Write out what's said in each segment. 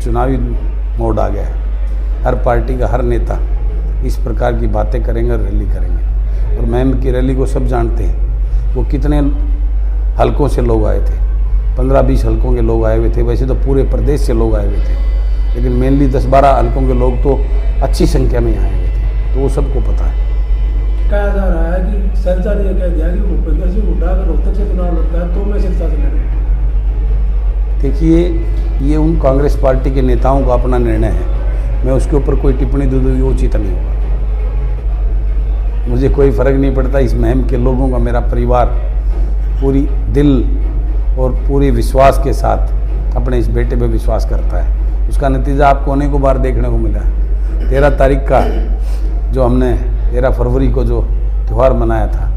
चुनावी मोड आ गया है। हर पार्टी का हर नेता इस प्रकार की बातें करेंगे और रैली करेंगे। और मैम की रैली को सब जानते हैं, वो कितने हलकों से लोग आए थे, 15-20 हलकों के लोग आए हुए थे। वैसे तो पूरे प्रदेश से लोग आए हुए थे, लेकिन मेनली 10-12 हलकों के लोग तो अच्छी संख्या में आए हुए थे, तो वो सबको पता है। कहा जा रहा है कि सरकार ने कह दिया कि भूपेंद्र सिंह हुड्डा अगर रोहतक से चुनाव लड़ता है तो मैं सिरसा से लड़ूंगा। देखिए, ये उन कांग्रेस पार्टी के नेताओं का अपना निर्णय है, मैं उसके ऊपर कोई टिप्पणी दे दूँ ये उचित नहीं होगा। मुझे कोई फ़र्क नहीं पड़ता। इस मुहिम के लोगों का, मेरा परिवार पूरी दिल और पूरी विश्वास के साथ अपने इस बेटे पे विश्वास करता है। उसका नतीजा आपको अनेकों को बार देखने को मिला है। 13 तारीख का जो हमने 13 फरवरी को जो त्यौहार मनाया था,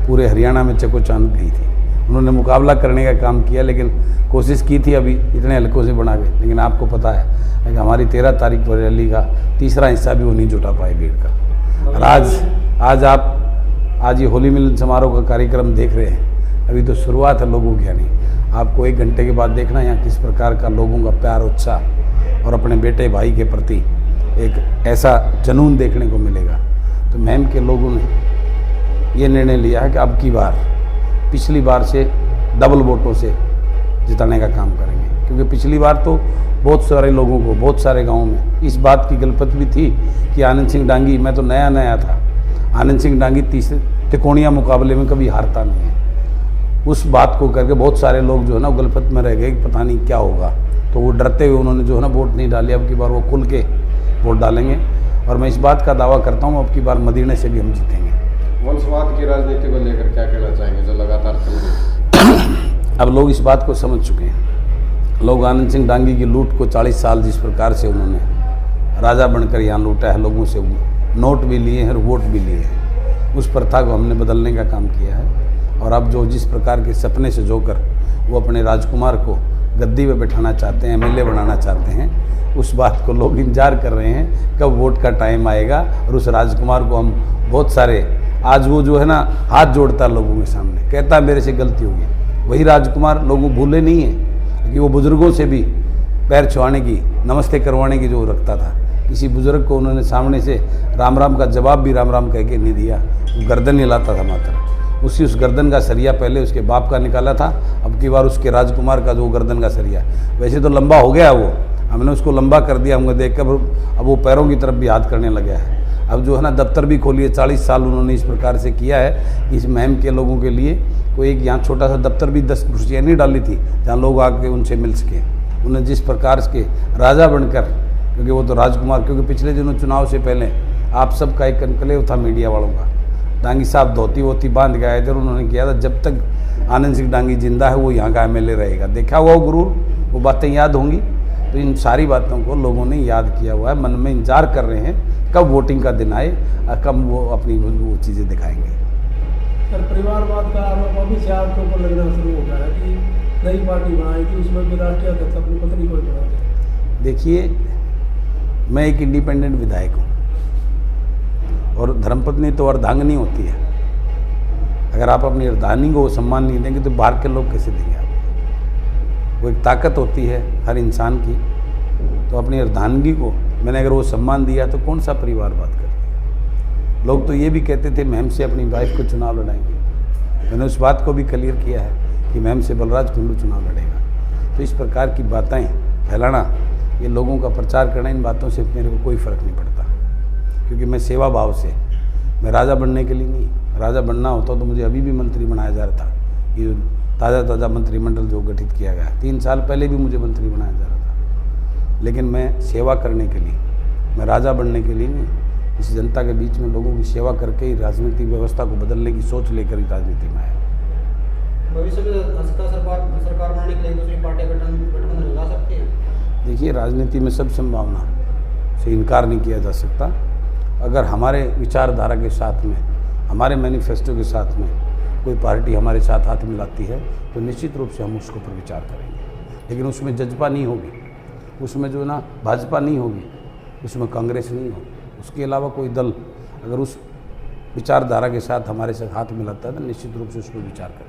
पूरे हरियाणा में चकोचांद गई थी। उन्होंने मुकाबला करने का काम किया, लेकिन कोशिश की थी अभी इतने हल्कों से बना के, लेकिन आपको पता है कि हमारी 13 तारीख पर रैली का तीसरा हिस्सा भी वो नहीं जुटा पाए भीड़ का। और आज ये होली मिलन समारोह का कार्यक्रम देख रहे हैं, अभी तो शुरुआत है लोगों की। नहीं, आपको 1 घंटे के बाद देखना यहाँ किस प्रकार का लोगों का प्यार, उत्साह और अपने बेटे भाई के प्रति एक ऐसा जुनून देखने को मिलेगा। तो मैम के लोगों ने ये निर्णय लिया है कि अब की बार पिछली बार से डबल वोटों से जिताने का काम करेंगे, क्योंकि पिछली बार तो बहुत सारे लोगों को, बहुत सारे गाँव में इस बात की गलपत भी थी कि आनंद सिंह डांगी, मैं तो नया था, आनंद सिंह डांगी तीसरे त्रिकोणीय मुकाबले में कभी हारता नहीं है। उस बात को करके बहुत सारे लोग जो है ना गलपत में रह गए कि पता नहीं क्या होगा, तो वो डरते हुए उन्होंने जो है ना वोट नहीं डाले। अब की बार वो खुल के वोट डालेंगे और मैं इस बात का दावा करता हूँ अब की बार मदीने से भी हम जीतेंगे। वंशवाद की राजनीति को लेकर क्या कहना चाहेंगे जो लगातार चल रही है? अब लोग इस बात को समझ चुके हैं। लोग आनंद सिंह डांगी की लूट को 40 साल जिस प्रकार से उन्होंने राजा बनकर यहाँ लूटा है, लोगों से नोट भी लिए हैं और वोट भी लिए हैं, उस प्रथा को हमने बदलने का काम किया है। और अब जो जिस प्रकार के सपने से जोकर वो अपने राजकुमार को गद्दी पे बैठाना चाहते हैं, MLA बनाना चाहते हैं, उस बात को लोग इंतजार कर रहे हैं कब वोट का टाइम आएगा और उस राजकुमार को हम बहुत सारे, आज वो जो है ना हाथ जोड़ता है लोगों के सामने, कहता है मेरे से गलती होगी। वही राजकुमार लोगों भूले नहीं है कि वो बुज़ुर्गों से भी पैर छुआने की, नमस्ते करवाने की जो रखता था। किसी बुज़ुर्ग को उन्होंने सामने से राम राम का जवाब भी राम राम कह के नहीं दिया, वो गर्दन हिलाता था मात्र। उस गर्दन का सरिया पहले उसके बाप का निकाला था, अब की बार उसके राजकुमार का जो गर्दन का सरिया, वैसे तो लंबा हो गया वो, हमने उसको लंबा कर दिया। हमको देख कर अब वो पैरों की तरफ भी हाथ करने लगा है। अब जो है ना दफ्तर भी खोलिए, 40 साल उन्होंने इस प्रकार से किया है। इस मुहिम के लोगों के लिए कोई एक यहाँ छोटा सा दफ्तर भी 10 कुर्सियाँ नहीं डाली थी जहाँ लोग आके उनसे मिल सके। उन्हें जिस प्रकार के राजा बनकर, क्योंकि वो तो राजकुमार, क्योंकि पिछले दिनों चुनाव से पहले आप सबका एक कनकलेव था मीडिया वालों का, डांगी साहब धोती वोती बांध के आए थे और उन्होंने किया था जब तक आनंद सिंह डांगी जिंदा है वो यहाँ का MLA रहेगा। देखा हुआ वो गुरूर, वो बातें याद होंगी। तो इन सारी बातों को लोगों ने याद किया हुआ है, मन में इंतजार कर रहे हैं कब वोटिंग का दिन आए और कब वो अपनी वो चीज़ें दिखाएंगे। सर, परिवारवाद का आरोप अभी से आपके ऊपर लगना शुरू हो गया है कि नई पार्टी बनाएगी, उसमें भी राष्ट्रीय अध्यक्ष अपनी पत्नी को बनाते। देखिए, मैं एक इंडिपेंडेंट विधायक हूँ और धर्मपत्नी तो अर्धांगिनी होती है। अगर आप अपनी अर्धांगिनी को सम्मान नहीं देंगे तो बाहर के लोग कैसे देंगे आपको? वो एक ताकत होती है हर इंसान की, तो अपनी अर्धांगिनी को मैंने अगर वो सम्मान दिया तो कौन सा परिवारवाद कर दिया? लोग तो ये भी कहते थे मैम से अपनी वाइफ को चुनाव लड़ाएंगे। मैंने उस बात को भी क्लियर किया है कि मैम से बलराज कुंडू चुनाव लड़ेगा। तो इस प्रकार की बातें फैलाना, ये लोगों का प्रचार करना, इन बातों से मेरे को कोई फ़र्क नहीं पड़ता, क्योंकि मैं सेवा भाव से, मैं राजा बनने के लिए नहीं, राजा बनना होता तो मुझे अभी भी मंत्री बनाया जा रहा था। ये ताज़ा मंत्रिमंडल जो गठित किया गया 3 साल पहले भी मुझे मंत्री बनाया जा रहा था, लेकिन मैं सेवा करने के लिए, मैं राजा बनने के लिए नहीं, इस जनता के बीच में लोगों की सेवा करके ही राजनीतिक व्यवस्था को बदलने की सोच लेकर ही राजनीति में आया। भविष्य में सरकार बनाने के लिए दूसरी पार्टी गठबंधन लगा सकते हैं? देखिए, राजनीति में सब संभावना से इनकार नहीं किया जा सकता। अगर हमारे विचारधारा के साथ में, हमारे मैनिफेस्टो के साथ में कोई पार्टी हमारे साथ हाथ मिलाती है तो निश्चित रूप से हम उसके ऊपर विचार करेंगे, लेकिन उसमें जजपा नहीं होगी, उसमें जो ना भाजपा नहीं होगी, उसमें कांग्रेस नहीं होगी, उसके अलावा कोई दल अगर उस विचारधारा के साथ हमारे साथ हाथ मिलाता है तो निश्चित रूप से उस पर विचार करेंगे।